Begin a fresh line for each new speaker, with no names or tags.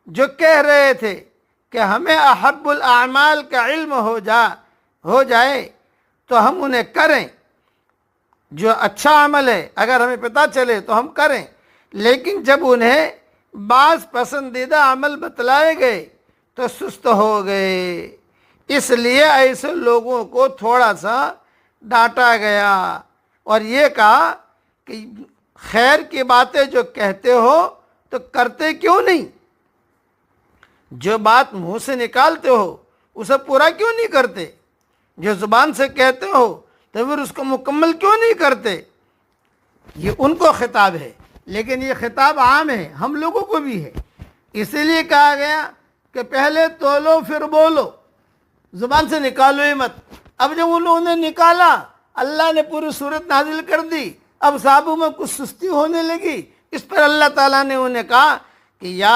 जो कह रहे थे कि हमें अहब्बुल आमाल का इल्म हो जाए तो हम उन्हें करें, जो अच्छा अमल है अगर हमें पता चले तो हम करें, लेकिन जब उन्हें बास पसंदीदा अमल बतलाए गए तो सुस्त हो गए। इसलिए ऐसे लोगों को थोड़ा सा डांटा गया और ये कहा कि खैर की बातें जो कहते हो तो करते क्यों नहीं, जो बात मुंह से निकालते हो उसे पूरा क्यों नहीं करते, जो जुबान से कहते हो तो फिर उसको मुकम्मल क्यों नहीं करते। ये उनको खिताब है, लेकिन ये खिताब आम है, हम लोगों को भी है। इसीलिए कहा गया कि पहले तोलो फिर बोलो, जुबान से निकालो ही मत। अब जब उन्होंने निकाला, अल्लाह ने पूरी सूरत नाजिल कर दी, अब साहबों में कुछ सुस्ती होने लगी। इस पर अल्लाह ताला ने उन्हें कहा कि या